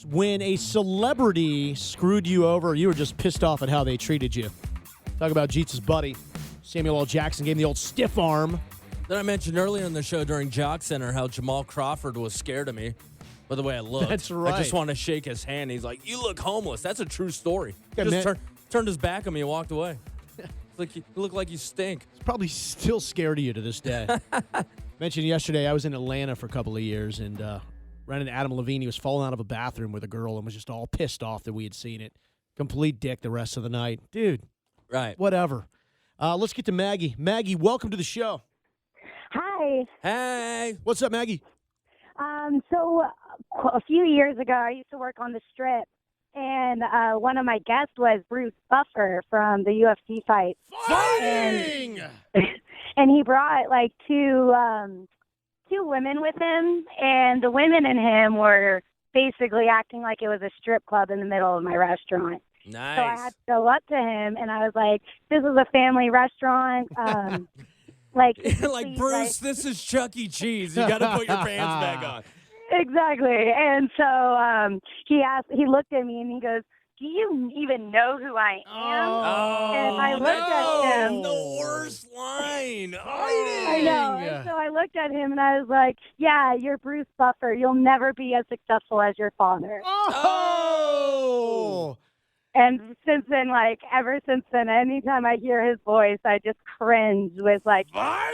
When a celebrity screwed you over, you were just pissed off at how they treated you. Talk about Jeetz's buddy. Samuel L. Jackson gave him the old stiff arm. Then I mentioned earlier in the show during Jock Center how Jamal Crawford was scared of me by the way I looked. That's right. I just wanted to shake his hand. He's like, "You look homeless." That's a true story. Yeah, He just man. turned his back on me and walked away. You look like you stink. He's probably still scared of you to this day. Mentioned yesterday, I was in Atlanta for a couple of years and ran into Adam Levine. He was falling out of a bathroom with a girl and was just all pissed off that we had seen it. Complete dick the rest of the night. Dude, Right. whatever. Let's get to Maggie. Maggie, welcome to the show. Hi. Hey. What's up, Maggie? So a few years ago, I used to work on the Strip, and one of my guests was Bruce Buffer from the UFC fight. Fighting! And he brought like two women with him, and the women and him were basically acting like it was a strip club in the middle of my restaurant. Nice. So I had to go up to him, and I was like, "This is a family restaurant." Like please, Bruce, this is Chuck E. Cheese. You got to put your pants back on. Exactly. And so he looked at me and he goes, "Do you even know who I am?" And I looked at him. The worst line. I know. And so I looked at him and I was like, "Yeah, you're Bruce Buffer. You'll never be as successful as your father." Oh! And ever since then, anytime I hear his voice, I just cringe with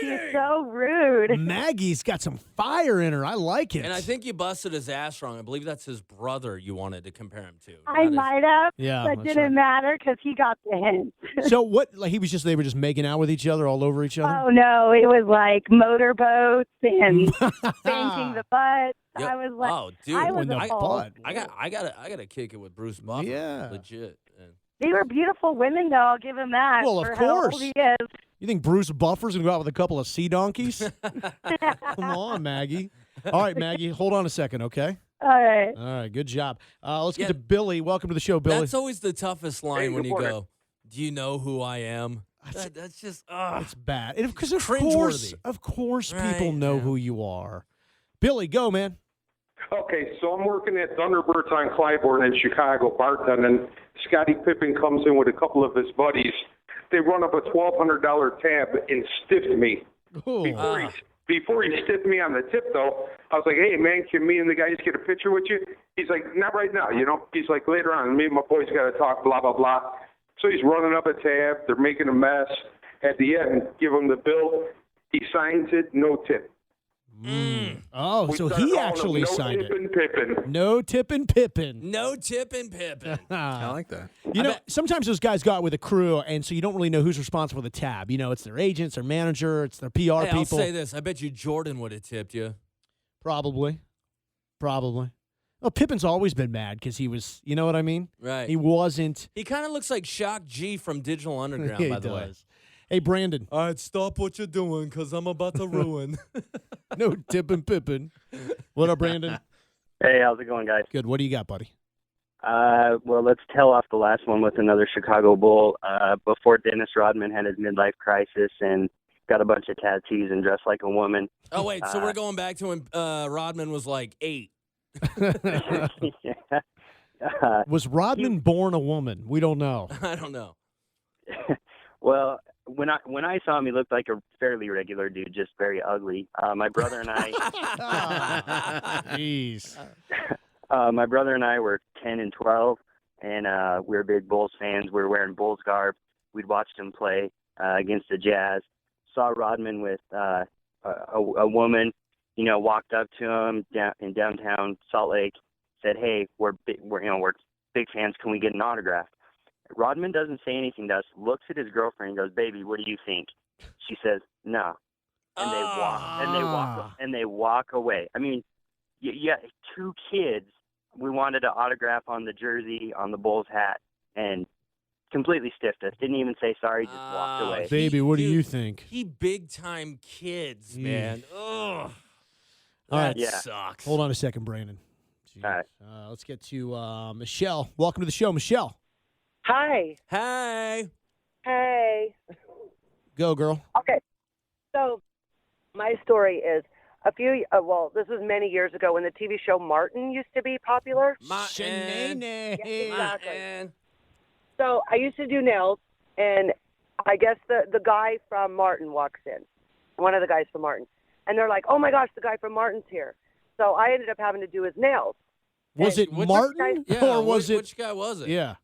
he's so rude. Maggie's got some fire in her. I like it. And I think you busted his ass wrong. I believe that's his brother you wanted to compare him to. I might have, Yeah, but that's didn't matter because he got the hint. So what? Like they were just making out with each other, all over each other. Oh no, it was like motorboats and spanking the butt. Yep. I was like, oh, dude, I was in the appalled. butt. I gotta kick it with Bruce Buffer. Yeah. Legit. And They were beautiful women, though. I'll give him that. Well, of for how course. old he is. You think Bruce Buffer's gonna go out with a couple of sea donkeys? Come on, Maggie. All right, Maggie, hold on a second, okay? All right. All right, good job. Let's get Yeah. to Billy. Welcome to the show, Billy. That's always the toughest line Hey, when good you morning. go, "Do you know who I am?" That's just, It's bad. Because of Cringeworthy. course, Right, people know yeah. who you are. Billy, go, man. Okay, so I'm working at Thunderbirds on Clybourne in Chicago, bartending. Scottie Pippen comes in with a couple of his buddies. They run up a $1,200 tab and stiffed me. Ooh. Before he stiffed me on the tip, though, I was like, "Hey, man, can me and the guys get a picture with you?" He's like, "Not right now, you know." He's like, "Later on, me and my boys got to talk, blah, blah, blah." So he's running up a tab. They're making a mess. At the end, give him the bill. He signs it, no tip. Oh, We so started he calling actually him signed no it. Tippin' Pippin. No tipping Pippin. no tipping Pippin. I like that. You know, sometimes those guys go out with a crew, and so you don't really know who's responsible for the tab. You know, it's their agents, their manager, it's their PR Hey, people. I'll say this. I bet you Jordan would have tipped you. Probably. Well, Pippin's always been mad because he was, you know what I mean? Right. He wasn't. He kind of looks like Shock G from Digital Underground, He by the way. does. Hey, Brandon. All right, stop what you're doing because I'm about to ruin. No tipping Pippin. What up, Brandon? Hey, how's it going, guys? Good. What do you got, buddy? Well, let's tail off the last one with another Chicago Bull. Before Dennis Rodman had his midlife crisis and got a bunch of tattoos and dressed like a woman. Oh, wait, so we're going back to when Rodman was like 8. Was Rodman born a woman? We don't know. I don't know. Well, when I saw him, he looked like a fairly regular dude, just very ugly. My brother and I, Jeez. my brother and I were 10 and 12, and we were big Bulls fans. We were wearing Bulls garb. We'd watched him play against the Jazz. Saw Rodman with a woman, you know, walked up to him in downtown Salt Lake, said, "Hey, we're big fans. Can we get an autograph?" Rodman doesn't say anything to us. Looks at his girlfriend and goes, "Baby, what do you think?" She says, "No," and they walk away. I mean, yeah, 2 kids. We wanted to autograph on the jersey, on the Bulls hat, and completely stiffed us. Didn't even say sorry, just walked away. Baby, what do you think? He big time kids, man. Ugh. All That right. sucks. Hold on a second, Brandon. Jeez. All right. Let's get to Michelle. Welcome to the show, Michelle. Hi. Hey. Hey. Go, girl. Okay. So my story is this was many years ago when the TV show Martin used to be popular. Shanae. Exactly. So I used to do nails, and I guess the guy from Martin walks in, one of the guys from Martin, and they're like, "Oh my gosh, the guy from Martin's here." So I ended up having to do his nails. Was it Martin, Yeah, or was it? Which guy was it? Yeah.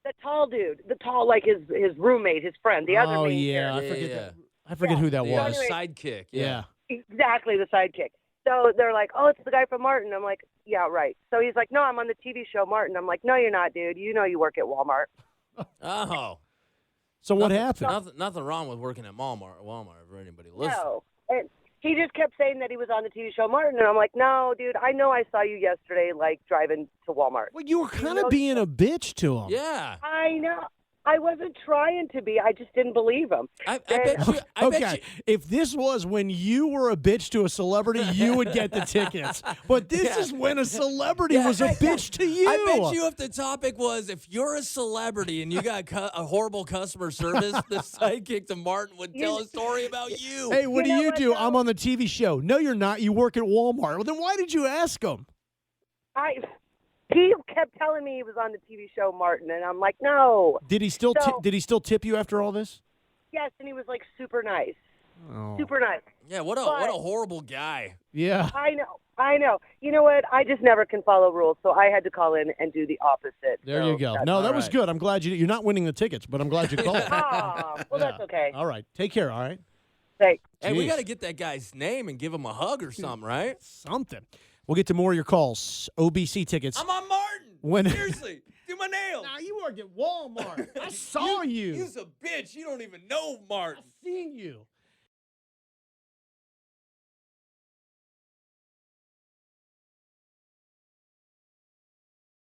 The tall dude, like his roommate, his friend, the other main yeah, I character. forget Yeah. that. I forget who that The was. sidekick. Yeah. Exactly, the sidekick. So they're like, "Oh, it's the guy from Martin." I'm like, "Yeah, right." So he's like, "No, I'm on the TV show Martin." I'm like, "No, you're not, dude. You know you work at Walmart." Oh. So what happened? Nothing wrong with working at Walmart for anybody listening. No. And he just kept saying that he was on the TV show Martin, and I'm like, "No, dude, I know I saw you yesterday, like, driving to Walmart." Well, you were kind of being a bitch to him. Yeah. I know. I wasn't trying to be. I just didn't believe him. I bet you. I bet you. If this was when you were a bitch to a celebrity, you would get the tickets. But this is when a celebrity was a bitch to you. I bet you if the topic was if you're a celebrity and you got a horrible customer service, the sidekick to Martin would tell a story about you. Hey, what You know do you what, do? though? I'm on the TV show. No, you're not. You work at Walmart. Well, then why did you ask him? He kept telling me he was on the TV show Martin, and I'm like, "No." Did he still So- did he still tip you after all this? Yes, and he was like super nice. Oh. Super nice. Yeah, what a horrible guy. Yeah. I know. You know what? I just never can follow rules, so I had to call in and do the opposite. There So you go. that's- No, that was right. good. I'm glad you're not winning the tickets, but I'm glad you called. Ah, well, that's okay. All right. Take care, all right? Thanks. Hey, we Jeez. got to get that guy's name and give him a hug or something, right? Something. We'll get to more of your calls. OBC tickets. I'm on Martin. When- Seriously, do my nails. Nah, you worked at Walmart. I saw you. You's a bitch. You don't even know Martin. I've seen you.